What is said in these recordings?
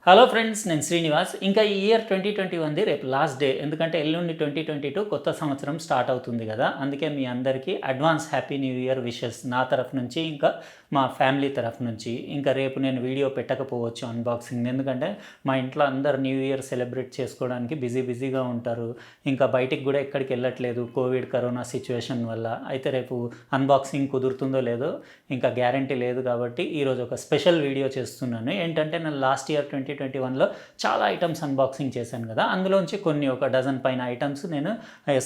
Hello friends, నేను శ్రీనివాస్. ఇంకా ఈ ఇయర్ 2021 రేపు లాస్ట్ డే. ఎందుకంటే ఎల్లుండి 2022 కొత్త సంవత్సరం స్టార్ట్ అవుతుంది కదా. అందుకే మీ అందరికీ advance happy new year wishes నా తరఫు నుంచి, ఇంకా మా ఫ్యామిలీ తరఫు నుంచి. ఇంకా రేపు నేను వీడియో పెట్టకపోవచ్చు అన్బాక్సింగ్, ఎందుకంటే మా ఇంట్లో అందరు న్యూ ఇయర్ సెలబ్రేట్ చేసుకోవడానికి బిజీగా ఉంటారు. ఇంకా బయటికి కూడా ఎక్కడికి వెళ్ళట్లేదు కోవిడ్ కరోనా సిచ్యువేషన్ వల్ల. అయితే రేపు అన్బాక్సింగ్ కుదురుతుందో లేదో ఇంకా గ్యారంటీ లేదు. కాబట్టి ఈరోజు ఒక స్పెషల్ వీడియో చేస్తున్నాను. ఏంటంటే నేను లాస్ట్ ఇయర్ 2021లో చాలా ఐటమ్స్ అన్బాక్సింగ్ చేశాను కదా. అందులోంచి కొన్ని ఒక డజన్ పైన ఐటమ్స్ నేను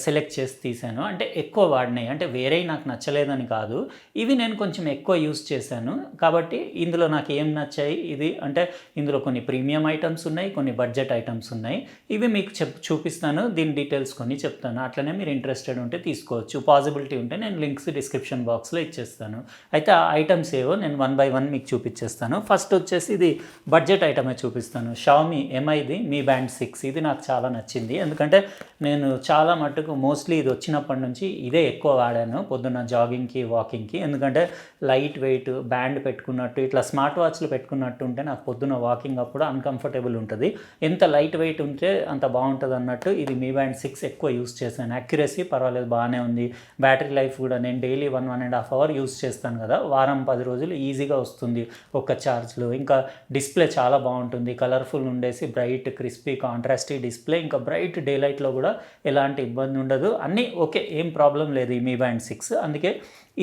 సెలెక్ట్ చేసి తీశాను. అంటే ఎక్కువ వాడినాయి, అంటే వేరే నాకు నచ్చలేదని కాదు, ఇవి నేను కొంచెం ఎక్కువ యూస్ చేశాను. కాబట్టి ఇందులో నాకు ఏం నచ్చాయి ఇది అంటే ఇందులో కొన్ని ప్రీమియం ఐటమ్స్ ఉన్నాయి, కొన్ని బడ్జెట్ ఐటమ్స్ ఉన్నాయి. ఇవి మీకు చూపిస్తాను, దీని డీటెయిల్స్ కొన్ని చెప్తాను. అట్లనే మీరు ఇంట్రెస్టెడ్ ఉంటే తీసుకోవచ్చు. పాసిబిలిటీ ఉంటే నేను లింక్స్ డిస్క్రిప్షన్ బాక్స్లో ఇచ్చేస్తాను. అయితే ఆ ఐటమ్స్ ఏవో నేను 1 by 1 మీకు చూపించేస్తాను. ఫస్ట్ వచ్చేసి ఇది బడ్జెట్ ఐటమే చూపిస్తాను. షామీ ఎంఐది మీ బ్యాండ్ 6. ఇది నాకు చాలా నచ్చింది, ఎందుకంటే నేను చాలా మట్టుకు మోస్ట్లీ ఇది వచ్చినప్పటి నుంచి ఇదే ఎక్కువ వాడాను పొద్దున్న జాగింగ్కి వాకింగ్కి. ఎందుకంటే లైట్ వెయిట్ బ్యాండ్ పెట్టుకున్నట్టు ఇట్లా స్మార్ట్ వాచ్లు పెట్టుకున్నట్టు ఉంటే నాకు పొద్దున్న వాకింగ్ అప్పుడు అన్కంఫర్టబుల్ ఉంటుంది. ఎంత లైట్ వెయిట్ ఉంటే అంత బాగుంటుంది అన్నట్టు ఇది మీ బ్యాండ్ 6 ఎక్కువ యూస్ చేశాను. యాక్యురసీ పర్వాలేదు, బాగానే ఉంది. బ్యాటరీ లైఫ్ కూడా నేను డైలీ 1.5 hours యూస్ చేస్తాను కదా, వారం 10 రోజులు ఈజీగా వస్తుంది ఒక్క ఛార్జ్లో. ఇంకా డిస్ప్లే చాలా బాగుంటుంది, కలర్ఫుల్ ఉండేసి బ్రైట్ క్రిస్పీ కాంట్రాస్టీ డిస్ప్లే. ఇంకా బ్రైట్ డే లైట్లో కూడా ఎలాంటి ఇబ్బంది ఉండదు, అన్నీ ఓకే, ఏం ప్రాబ్లం లేదు ఈ మీ బ్యాండ్ 6. అందుకే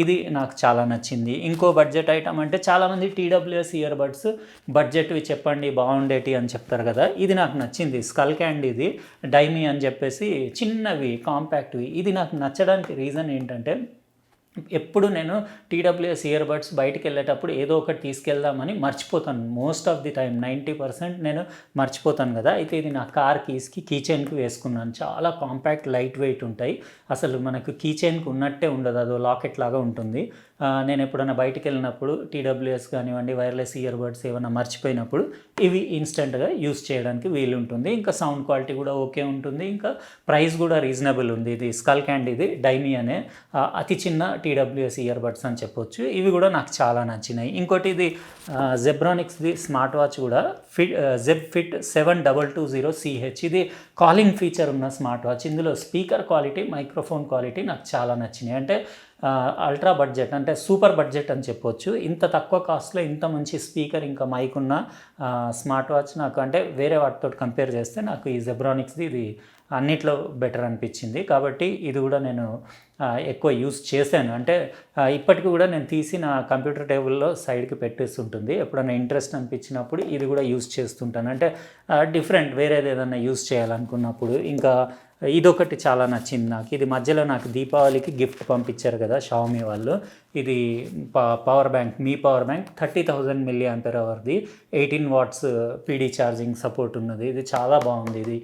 ఇది నాకు చాలా నచ్చింది. ఇంకో బడ్జెట్ ఐటమ్ అంటే చాలామంది TWS ఇయర్బడ్స్ బడ్జెట్వి చెప్పండి బాగుండేటి అని చెప్తారు కదా. ఇది నాకు నచ్చింది. స్కల్కాండీది డైమీ అని చెప్పేసి చిన్నవి కాంపాక్ట్వి. ఇది నాకు నచ్చడానికి రీజన్ ఏంటంటే ఎప్పుడు నేను TWS ఇయర్బడ్స్ బయటికి వెళ్ళేటప్పుడు ఏదో ఒకటి తీసుకెళ్దామని మర్చిపోతాను. మోస్ట్ ఆఫ్ ది టైం 90% నేను మర్చిపోతాను కదా. అయితే ఇది నా కార్ కీస్కి కీ చైన్కి వేసుకున్నాను. చాలా కాంపాక్ట్ లైట్ వెయిట్ ఉంటాయి. అసలు మనకు కీ చైన్కి ఉన్నట్టే ఉండదు, అదో లాకెట్ లాగా ఉంటుంది. నేను ఎప్పుడైనా బయటికి వెళ్ళినప్పుడు TWS కానివ్వండి వైర్లెస్ ఇయర్బడ్స్ ఏమైనా మర్చిపోయినప్పుడు ఇవి ఇన్స్టెంట్గా యూస్ చేయడానికి వీలుంటుంది. ఇంకా సౌండ్ క్వాలిటీ కూడా ఓకే ఉంటుంది. ఇంకా ప్రైస్ కూడా రీజనబుల్ ఉంది. ఇది స్కల్కాండీది డైమీ అనే అతి చిన్న TWS ఇయర్బడ్స్ అని చెప్పొచ్చు. ఇవి కూడా నాకు చాలా నచ్చినాయి. ఇంకోటి ఇది జెబ్రానిక్స్ది స్మార్ట్ వాచ్ కూడా జెబ్ ఫిట్ 7220CH. ఇది కాలింగ్ ఫీచర్ ఉన్న స్మార్ట్ వాచ్. ఇందులో స్పీకర్ క్వాలిటీ మైక్రోఫోన్ క్వాలిటీ నాకు చాలా నచ్చినాయి. అంటే అల్ట్రా బడ్జెట్ అంటే సూపర్ బడ్జెట్ అని చెప్పొచ్చు. ఇంత తక్కువ కాస్ట్లో ఇంత మంచి స్పీకర్ ఇంకా మైక్ ఉన్న స్మార్ట్ వాచ్ నాకు అంటే వేరే వాటితో కంపేర్ చేస్తే నాకు ఈ జెబ్రానిక్స్ది ఇది అన్నిట్లో బెటర్ అనిపించింది. కాబట్టి ఇది కూడా నేను ఎక్కువ యూస్ చేశాను. అంటే ఇప్పటికి కూడా నేను తీసి నా కంప్యూటర్ టేబుల్లో సైడ్కి పెట్టేస్తుంటుంది. ఎప్పుడైనా ఇంట్రెస్ట్ అనిపించినప్పుడు ఇది కూడా యూస్ చేస్తుంటాను. అంటే డిఫరెంట్ వేరేది ఏదైనా యూస్ చేయాలనుకున్నప్పుడు. ఇంకా ఇదొకటి చాలా నచ్చింది నాకు. ఇది మధ్యలో నాకు దీపావళికి గిఫ్ట్ పంపించారు కదా షామీ వాళ్ళు. ఇది పవర్ బ్యాంక్, మీ పవర్ బ్యాంక్ 30,000 mAhది 18 watts PD ఛార్జింగ్ సపోర్ట్ ఉన్నది. ఇది చాలా బాగుంది. ఇది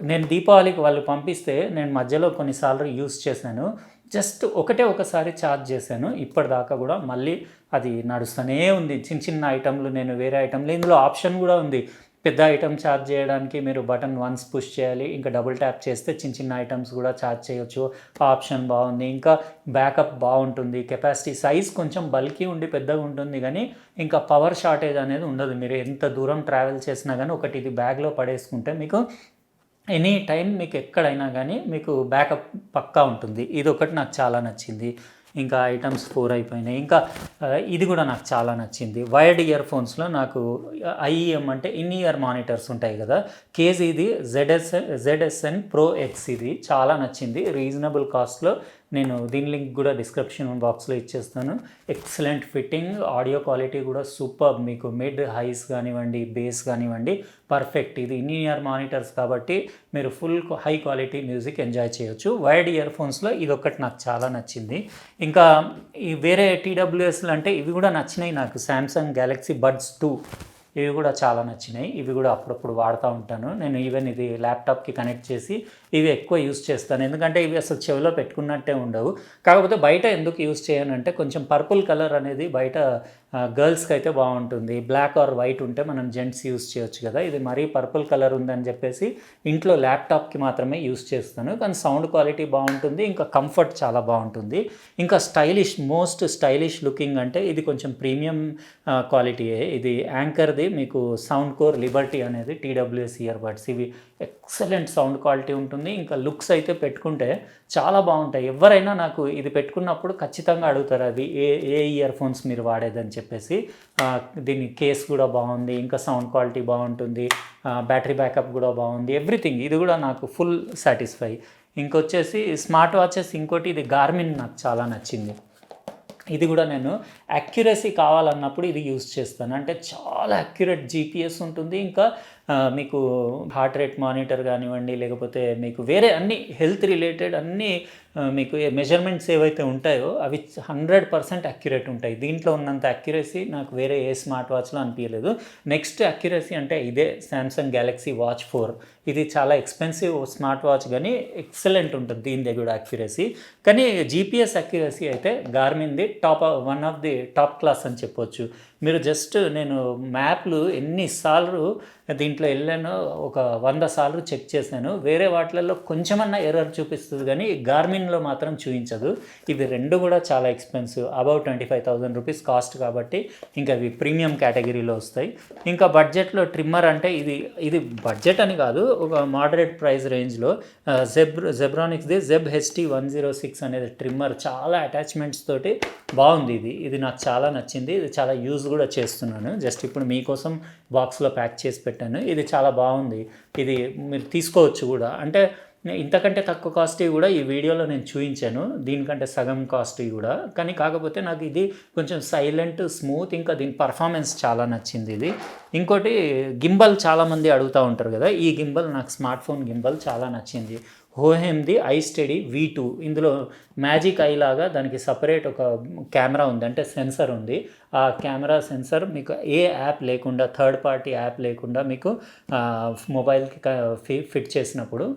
నేను దీపావళికి వాళ్ళు పంపిస్తే నేను మధ్యలో కొన్నిసార్లు యూస్ చేశాను. జస్ట్ ఒకసారి ఛార్జ్ చేశాను. ఇప్పటిదాకా కూడా మళ్ళీ అది నడుస్తూనే ఉంది. చిన్న ఐటమ్లు నేను వేరే ఐటమ్లు ఇందులో ఆప్షన్ కూడా ఉంది. పెద్ద ఐటమ్ ఛార్జ్ చేయడానికి మీరు బటన్ వన్స్ పుష్ చేయాలి, ఇంకా డబుల్ ట్యాప్ చేస్తే చిన్న ఐటమ్స్ కూడా ఛార్జ్ చేయొచ్చు. ఆప్షన్ బాగుంది. ఇంకా బ్యాకప్ బాగుంటుంది. కెపాసిటీ సైజ్ కొంచెం బల్కీ ఉండి పెద్దగా ఉంటుంది, కానీ ఇంకా పవర్ షార్టేజ్ అనేది ఉండదు. మీరు ఎంత దూరం ట్రావెల్ చేసినా కానీ ఒకటి ఇది బ్యాగ్లో పడేసుకుంటే మీకు ఎనీ టైం మీకు ఎక్కడైనా కానీ మీకు బ్యాకప్ పక్కా ఉంటుంది. ఇది ఒకటి నాకు చాలా నచ్చింది. ఇంకా ఐటమ్స్ 4 అయిపోయినాయి. ఇంకా ఇది కూడా నాకు చాలా నచ్చింది. వైర్డ్ ఇయర్ ఫోన్స్లో నాకు IEM అంటే ఇన్ ఇయర్ మానిటర్స్ ఉంటాయి కదా, కేజీది ZSN Pro X. ఇది చాలా నచ్చింది. రీజనబుల్ కాస్ట్లో నేను దీని లింక్ కూడా డిస్క్రిప్షన్ బాక్స్లో ఇచ్చేస్తాను. ఎక్సలెంట్ ఫిట్టింగ్, ఆడియో క్వాలిటీ కూడా సూపర్. మీకు మిడ్ హైస్ కానివ్వండి బేస్ కానివ్వండి పర్ఫెక్ట్. ఇది ఇన్ ఇయర్ మానిటర్స్ కాబట్టి మీరు full high quality music enjoy చేయొచ్చు. వైర్డ్ ఇయర్ ఫోన్స్లో ఇదొకటి నాకు చాలా నచ్చింది. ఇంకా ఈ వేరే TWSలు అంటే ఇవి కూడా నచ్చినాయి నాకు. శాంసంగ్ గెలాక్సీ బడ్స్ 2 ఇవి కూడా చాలా నచ్చినాయి. ఇవి కూడా అప్పుడప్పుడు వాడుతూ ఉంటాను నేను. ఈవెన్ ఇది ల్యాప్టాప్కి కనెక్ట్ చేసి ఇవి ఎక్కువ యూస్ చేస్తాను, ఎందుకంటే ఇవి అసలు చెవిలో పెట్టుకున్నట్టే ఉండవు. కాకపోతే బయట ఎందుకు యూస్ చేయనంటే కొంచెం పర్పుల్ కలర్ అనేది బయట గర్ల్స్కి అయితే బాగుంటుంది. బ్లాక్ ఆర్ వైట్ ఉంటే మనం జెంట్స్ యూస్ చేయొచ్చు కదా. ఇది మరీ పర్పుల్ కలర్ ఉందని చెప్పేసి ఇంట్లో ల్యాప్టాప్కి మాత్రమే యూస్ చేస్తాను. కానీ సౌండ్ క్వాలిటీ బాగుంటుంది, ఇంకా కంఫర్ట్ చాలా బాగుంటుంది. ఇంకా స్టైలిష్, మోస్ట్ స్టైలిష్ లుకింగ్ అంటే ఇది కొంచెం ప్రీమియం క్వాలిటీయే. ఇది యాంకర్ది ఇయర్ది మీకు Soundcore లిబర్టీ అనేది TWS ఇయర్ బడ్స్. ఇవి ఎక్సలెంట్ సౌండ్ క్వాలిటీ ఉంటుంది. ఇంకా లుక్స్ అయితే పెట్టుకుంటే చాలా బాగుంటాయి. ఎవరైనా నాకు ఇది పెట్టుకున్నప్పుడు ఖచ్చితంగా అడుగుతారు, అది ఏ ఇయర్ ఫోన్స్ మీరు వాడేదని చెప్పేసి. దీని కేస్ కూడా బాగుంది, ఇంకా సౌండ్ క్వాలిటీ బాగుంటుంది, బ్యాటరీ బ్యాకప్ కూడా బాగుంది, ఎవ్రీథింగ్. ఇది కూడా నాకు ఫుల్ సాటిస్ఫై. ఇంకొచ్చేసి స్మార్ట్ వాచెస్, ఇంకోటి ఇది గార్మిన్ నాకు చాలా నచ్చింది. ఇది కూడా నేను యాక్యురసీ కావాలన్నప్పుడు ఇది యూజ్ చేస్తాను. అంటే చాలా యాక్యురేట్ జీపీఎస్ ఉంటుంది. ఇంకా మీకు హార్ట్ రేట్ మానిటర్ కానివ్వండి, లేకపోతే మీకు వేరే అన్ని హెల్త్ రిలేటెడ్ అన్నీ మీకు మెజర్మెంట్స్ ఏవైతే ఉంటాయో అవి 100% యాక్యురేట్ ఉంటాయి. దీంట్లో ఉన్నంత యాక్యురసీ నాకు వేరే ఏ స్మార్ట్ వాచ్లో అనిపించలేదు. నెక్స్ట్ యాక్యురసీ అంటే ఇదే సామ్సంగ్ గ్యాలక్సీ వాచ్ 4. ఇది చాలా ఎక్స్పెన్సివ్ స్మార్ట్ వాచ్, కానీ ఎక్సలెంట్ ఉంటుంది దీని కూడా యాక్యురసీ. కానీ జీపీఎస్ యాక్యురసీ అయితే గార్మిన్ది one of the top class అని చెప్పొచ్చు. మీరు జస్ట్ నేను మ్యాప్లు ఎన్నిసార్లు దీంట్లో వెళ్ళాను, ఒక 100 సార్లు చెక్ చేశాను. వేరే వాటిలలో కొంచెమన్నా ఎర్రర్ చూపిస్తుంది, కానీ గార్మిన్లో మాత్రం చూపించదు. ఇవి రెండు కూడా చాలా ఎక్స్పెన్సివ్, అబౌవ్ 25,000 రూపీస్ కాస్ట్ కాబట్టి ఇంకా ఇవి ప్రీమియం కేటగిరీలో వస్తాయి. ఇంకా బడ్జెట్లో ట్రిమ్మర్ అంటే ఇది బడ్జెట్ అని కాదు, ఒక మోడరేట్ ప్రైస్ రేంజ్లో జెబ్రానిక్స్ది ZebHT 106 అనేది ట్రిమ్మర్, చాలా అటాచ్మెంట్స్ తోటి బాగుంది. ఇది నాకు చాలా నచ్చింది. ఇది చాలా యూజ్ కూడా చేస్తున్నాను. జస్ట్ ఇప్పుడు మీకోసం బాక్స్లో ప్యాక్ చేసి పెట్టాను. ఇది చాలా బాగుంది. ఇది మీరు తీసుకోవచ్చు కూడా. అంటే ఇంతకంటే తక్కువ కాస్ట్ కూడా ఈ వీడియోలో నేను చూపించాను, దీనికంటే సగం కాస్ట్ కూడా. కానీ కాకపోతే నాకు ఇది కొంచెం సైలెంట్, స్మూత్, ఇంకా దీని పర్ఫార్మెన్స్ చాలా నచ్చింది. ఇది ఇంకోటి గింబల్ చాలామంది అడుగుతూ ఉంటారు కదా, ఈ గింబల్ నాకు స్మార్ట్ ఫోన్ గింబల్ చాలా నచ్చింది. హోహెమ్ది iSteady V2. ఇందులో మ్యాజిక్ ఐ లాగా దానికి సపరేట్ ఒక కెమెరా ఉంది, అంటే సెన్సర్ ఉంది. ఆ కెమెరా సెన్సర్ మీకు ఏ యాప్ లేకుండా, థర్డ్ పార్టీ యాప్ లేకుండా మీకు మొబైల్కి ఫిట్ చేసినప్పుడు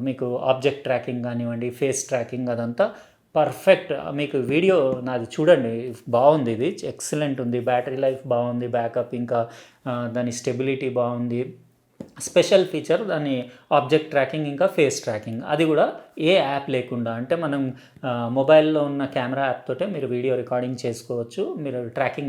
మీకు ఆబ్జెక్ట్ ట్రాకింగ్ కానివ్వండి, ఫేస్ ట్రాకింగ్, అదంతా పర్ఫెక్ట్. మీకు వీడియో నాది చూడండి, బాగుంది. ఇది ఎక్సలెంట్ ఉంది. బ్యాటరీ లైఫ్ బాగుంది, బ్యాకప్, ఇంకా దాని స్టెబిలిటీ బాగుంది. స్పెషల్ ఫీచర్ దాని ఆబ్జెక్ట్ ట్రాకింగ్, ఇంకా ఫేస్ ట్రాకింగ్. అది కూడా ఏ యాప్ లేకుండా, అంటే మనం మొబైల్లో ఉన్న కెమెరా యాప్ తోటే మీరు వీడియో రికార్డింగ్ చేసుకోవచ్చు. మీరు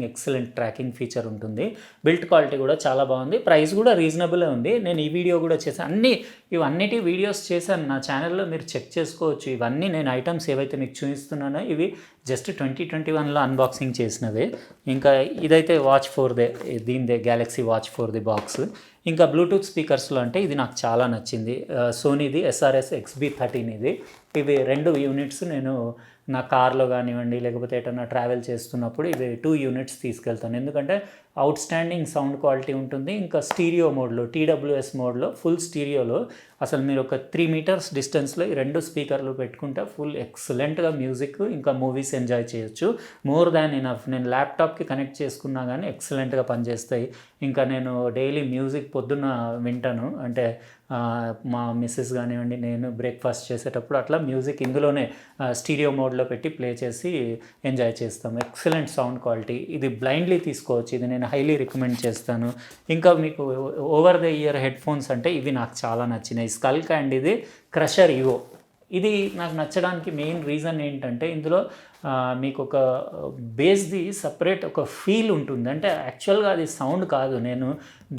ఎక్సలెంట్ ట్రాకింగ్ ఫీచర్ ఉంటుంది. బిల్ట్ క్వాలిటీ కూడా చాలా బాగుంది. ప్రైస్ కూడా రీజనబుల్ ఉంది. నేను ఈ వీడియో కూడా చేశాను, ఇవన్నిటి వీడియోస్ చేశాను నా ఛానల్లో, మీరు చెక్ చేసుకోవచ్చు. ఇవన్నీ నేను ఐటమ్స్ ఏవైతే మీకు చూపిస్తున్నానో ఇవి జస్ట్ 2021లో అన్బాక్సింగ్ చేసినవే. ఇంకా ఇదైతే వాచ్ 4దే, దీనిదే గ్యాలక్సీ వాచ్ 4ది బాక్స్. ఇంకా బ్లూటూత్ స్పీకర్స్లో అంటే ఇది నాకు చాలా నచ్చింది. సోనీది SRS XB13 ఇది. ఇవి 2 యూనిట్స్ నేను నా కార్లో కానివ్వండి, లేకపోతే ఎటన్నా ట్రావెల్ చేస్తున్నప్పుడు ఇవి 2 యూనిట్స్ తీసుకెళ్తాను. ఎందుకంటే అవుట్ స్టాండింగ్ సౌండ్ క్వాలిటీ ఉంటుంది. ఇంకా స్టీరియో మోడ్లో, TWS మోడ్లో, ఫుల్ స్టీరియోలో అసలు మీరు ఒక 3 మీటర్స్ డిస్టెన్స్లో ఈ 2 స్పీకర్లు పెట్టుకుంటే ఫుల్ ఎక్సలెంట్గా మ్యూజిక్, ఇంకా మూవీస్ ఎంజాయ్ చేయొచ్చు. More than enough. నేను ల్యాప్టాప్కి కనెక్ట్ చేసుకున్నా కానీ ఎక్సలెంట్గా పనిచేస్తాయి. ఇంకా నేను డైలీ మ్యూజిక్ పొద్దున్న వింటాను, అంటే మా మిస్సెస్ కానివ్వండి, నేను బ్రేక్ఫాస్ట్ చేసేటప్పుడు అట్లా మ్యూజిక్ ఇందులోనే స్టీరియో మోడ్లో పెట్టి ప్లే చేసి ఎంజాయ్ చేస్తాము. Excellent sound quality. ఇది బ్లైండ్లీ తీసుకోవచ్చు, ఇది నేను హైలీ రికమెండ్ చేస్తాను. ఇంకా మీకు over the year head phones అంటే ఇవి నాకు చాలా నచ్చినాయి. Skullcandyది Crusher Evo. ఇది నాకు నచ్చడానికి మెయిన్ రీజన్ ఏంటంటే ఇందులో మీకు ఒక బేస్ది సపరేట్ ఒక ఫీల్ ఉంటుంది. అంటే యాక్చువల్గా అది సౌండ్ కాదు, నేను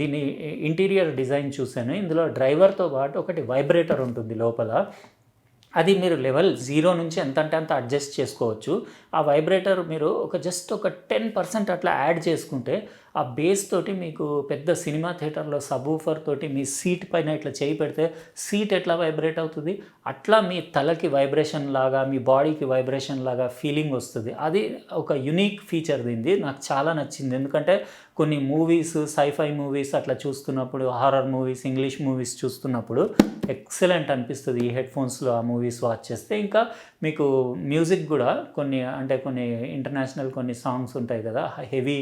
దీని ఇంటీరియర్ డిజైన్ చూశాను. ఇందులో డ్రైవర్తో పాటు ఒకటి వైబ్రేటర్ ఉంటుంది లోపల. అది మీరు లెవెల్ 0 నుంచి ఎంత అంటే అంత అడ్జస్ట్ చేసుకోవచ్చు. ఆ వైబ్రేటర్ మీరు జస్ట్ ఒక 10% అట్లా యాడ్ చేసుకుంటే ఆ బేస్ తోటి మీకు పెద్ద సినిమా థియేటర్లో సబూఫర్ తోటి మీ సీట్ పైన ఇట్లా చేయి పెడితే సీట్ ఎట్లా వైబ్రేట్ అవుతుంది, అట్లా మీ తలకి వైబ్రేషన్ లాగా, మీ బాడీకి వైబ్రేషన్ లాగా ఫీలింగ్ వస్తుంది. అది ఒక యునిక్ ఫీచర్ దీనిది. నాకు చాలా నచ్చింది. ఎందుకంటే కొన్ని మూవీస్, సైఫై మూవీస్ అట్లా చూస్తున్నప్పుడు, హారర్ మూవీస్, ఇంగ్లీష్ మూవీస్ చూస్తున్నప్పుడు ఎక్సలెంట్ అనిపిస్తుంది ఈ హెడ్ ఫోన్స్లో ఆ మూవీస్ వాచ్ చేస్తే. ఇంకా మీకు మ్యూజిక్ కూడా కొన్ని ఇంటర్నేషనల్ కొన్ని సాంగ్స్ ఉంటాయి కదా, హెవీ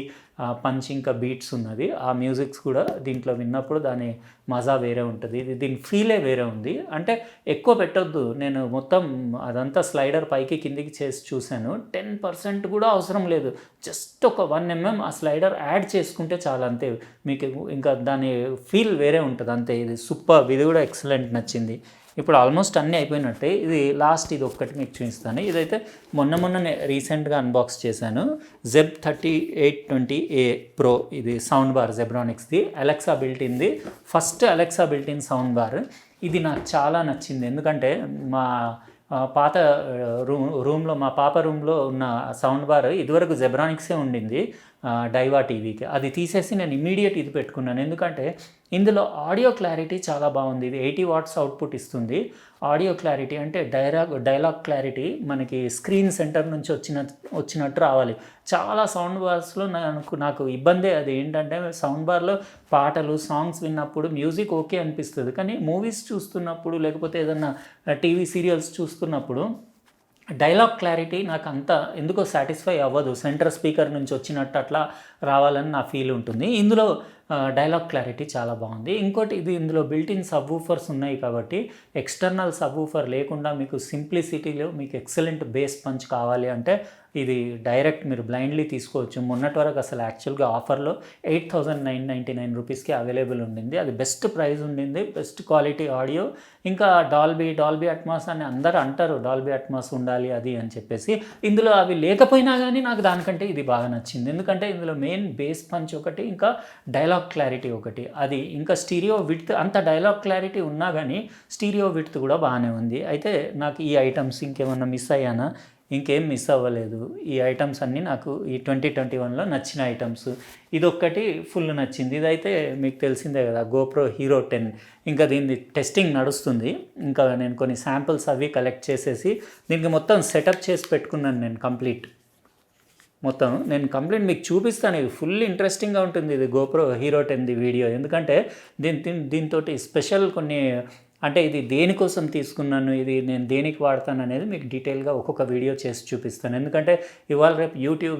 పంచ్ ఇంకా బీట్స్ ఉన్నది, ఆ మ్యూజిక్స్ కూడా దీంట్లో విన్నప్పుడు దాని మజా వేరే ఉంటుంది. దీని ఫీలే వేరే ఉంది. అంటే ఎక్కువ పెట్టొద్దు, నేను మొత్తం అదంతా స్లైడర్ పైకి కిందికి చేసి చూశాను. 10% కూడా అవసరం లేదు, జస్ట్ ఒక 1 mm ఆ స్లైడర్ యాడ్ చేసుకుంటే చాలా, అంతే. మీకు ఇంకా దాని ఫీల్ వేరే ఉంటుంది అంతే. ఇది సూపర్, ఇది కూడా ఎక్సలెంట్ నచ్చింది. ఇప్పుడు ఆల్మోస్ట్ అన్నీ అయిపోయినట్టే. ఇది లాస్ట్ ఇది ఒక్కటి మీకు చూపిస్తాను. ఇదైతే మొన్ననే రీసెంట్గా అన్బాక్స్ చేశాను. Z3820A Pro ఇది సౌండ్ బార్ జెబ్రానిక్స్ది, అలెక్సా బిల్టిన్ది, first Alexa built in sound bar. ఇది నాకు చాలా నచ్చింది. ఎందుకంటే మా పాత రూమ్లో మా పాప రూమ్లో ఉన్న సౌండ్ బార్ ఇదివరకు జెబ్రానిక్సే ఉండింది డైవా టీవీకి. అది తీసేసి నేను ఇమీడియట్ ఇది పెట్టుకున్నాను. ఎందుకంటే ఇందులో ఆడియో క్లారిటీ చాలా బాగుంది. ఇది 80 వాట్స్ అవుట్పుట్ ఇస్తుంది. ఆడియో క్లారిటీ అంటే డైలాగ్ క్లారిటీ మనకి స్క్రీన్ సెంటర్ నుంచి వచ్చినట్టు రావాలి. చాలా సౌండ్ బార్స్లో నాకు ఇబ్బందే అది ఏంటంటే, సౌండ్ బార్లో పాటలు సాంగ్స్ విన్నప్పుడు మ్యూజిక్ ఓకే అనిపిస్తుంది, కానీ మూవీస్ చూస్తున్నప్పుడు లేకపోతే ఏదన్నా టీవీ సీరియల్స్ చూస్తున్నప్పుడు డైలాగ్ క్లారిటీ నాకు అంత ఎందుకో సాటిస్ఫై అవ్వదు. సెంటర్ స్పీకర్ నుంచి వచ్చినట్టు అట్లా రావాలని నా ఫీల్ ఉంటుంది. ఇందులో డైలాగ్ క్లారిటీ చాలా బాగుంది. ఇంకోటి ఇది ఇందులో బిల్టిన్ సబ్ వూఫర్స్ ఉన్నాయి కాబట్టి ఎక్స్టర్నల్ సబ్ వూఫర్ లేకుండా మీకు సింప్లిసిటీలో మీకు ఎక్సలెంట్ బేస్ పంచ్ కావాలి అంటే ఇది డైరెక్ట్ మీరు బ్లైండ్లీ తీసుకోవచ్చు. మొన్నటి వరకు అసలు యాక్చువల్గా ఆఫర్లో 8,999 రూపీస్కి అవైలబుల్ ఉండింది. అది బెస్ట్ ప్రైస్ ఉండింది, బెస్ట్ క్వాలిటీ ఆడియో. ఇంకా డాల్బీ అట్మాస్ అని అందరూ అంటారు, డాల్బీ అట్మాస్ ఉండాలి అది అని చెప్పేసి. ఇందులో అవి లేకపోయినా కానీ నాకు దానికంటే ఇది బాగా నచ్చింది. ఎందుకంటే ఇందులో మెయిన్ బేస్ పంచ్ ఒకటి, ఇంకా డైలాగ్ క్లారిటీ ఒకటి. అది ఇంకా స్టీరియో విడ్త్, అంత డైలాగ్ క్లారిటీ ఉన్నా కానీ స్టీరియో విడ్త్ కూడా బాగానే ఉంది. అయితే నాకు ఈ ఐటమ్స్ ఇంకేమన్నా మిస్ అయ్యానా? ఇంకేం మిస్ అవ్వలేదు. ఈ ఐటమ్స్ అన్నీ నాకు ఈ 2021లో నచ్చిన ఐటమ్స్. ఇదొక్కటి ఫుల్ నచ్చింది. ఇదైతే మీకు తెలిసిందే కదా, GoPro Hero 10. ఇంకా దీన్ని టెస్టింగ్ నడుస్తుంది. ఇంకా నేను కొన్ని శాంపిల్స్ అవి కలెక్ట్ చేసేసి దీనికి మొత్తం సెటప్ చేసి పెట్టుకున్నాను నేను కంప్లీట్. నేను కంప్లీట్ మీకు చూపిస్తాను. ఇది ఫుల్ ఇంట్రెస్టింగ్గా ఉంటుంది ఇది GoPro Hero 10ది వీడియో. ఎందుకంటే దీంతో స్పెషల్ కొన్ని, అంటే ఇది దేనికోసం తీసుకున్నాను, ఇది నేను దేనికి వాడతాను అనేది మీకు డీటెయిల్గా ఒక్కొక్క వీడియో చేసి చూపిస్తాను. ఎందుకంటే ఇవాళ రేపు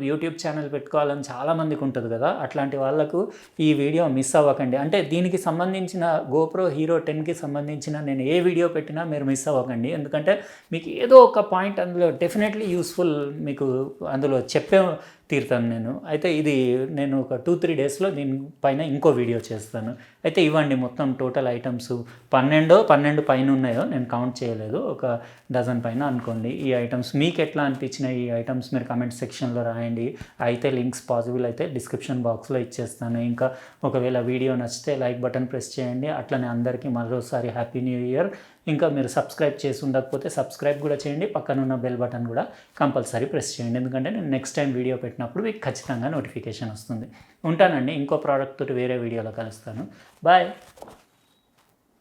యూట్యూబ్ ఛానల్ పెట్టుకోవాలని చాలామందికి ఉంటుంది కదా, అట్లాంటి వాళ్ళకు ఈ వీడియో మిస్ అవ్వకండి. అంటే దీనికి సంబంధించిన GoPro Hero 10కి సంబంధించిన నేను ఏ వీడియో పెట్టినా మీరు మిస్ అవ్వకండి. ఎందుకంటే మీకు ఏదో ఒక పాయింట్ అందులో డెఫినెట్లీ యూస్ఫుల్ మీకు అందులో తీరుతాను నేను. అయితే ఇది నేను ఒక 2-3 డేస్లో దీనిపైన ఇంకో వీడియో చేస్తాను. అయితే ఇవ్వండి మొత్తం టోటల్ ఐటమ్స్ 12 పైన ఉన్నాయో, నేను కౌంట్ చేయలేదు, ఒక డజన్ పైన అనుకోండి. ఈ ఐటమ్స్ మీకు ఎట్లా అనిపించినాయి, ఈ ఐటమ్స్ మీరు కమెంట్ సెక్షన్లో రాయండి. అయితే లింక్స్ పాసిబుల్ అయితే డిస్క్రిప్షన్ బాక్స్లో ఇచ్చేస్తాను. ఇంకా ఒకవేళ వీడియో నచ్చితే లైక్ బటన్ ప్రెస్ చేయండి. అట్లనే అందరికీ మరోసారి హ్యాపీ న్యూ ఇయర్. ఇంకా మీరు సబ్స్క్రైబ్ చేసి ఉండకపోతే సబ్స్క్రైబ్ కూడా చేయండి. పక్కన ఉన్న బెల్ బటన్ కూడా కంపల్సరీ ప్రెస్ చేయండి. ఎందుకంటే నేను నెక్స్ట్ టైం వీడియో పెట్టినప్పుడు మీకు ఖచ్చితంగా నోటిఫికేషన్ వస్తుంది. ఉంటానండి. ఇంకో ప్రోడక్ట్ తోటి వేరే వీడియోలో కలుస్తాను. బాయ్.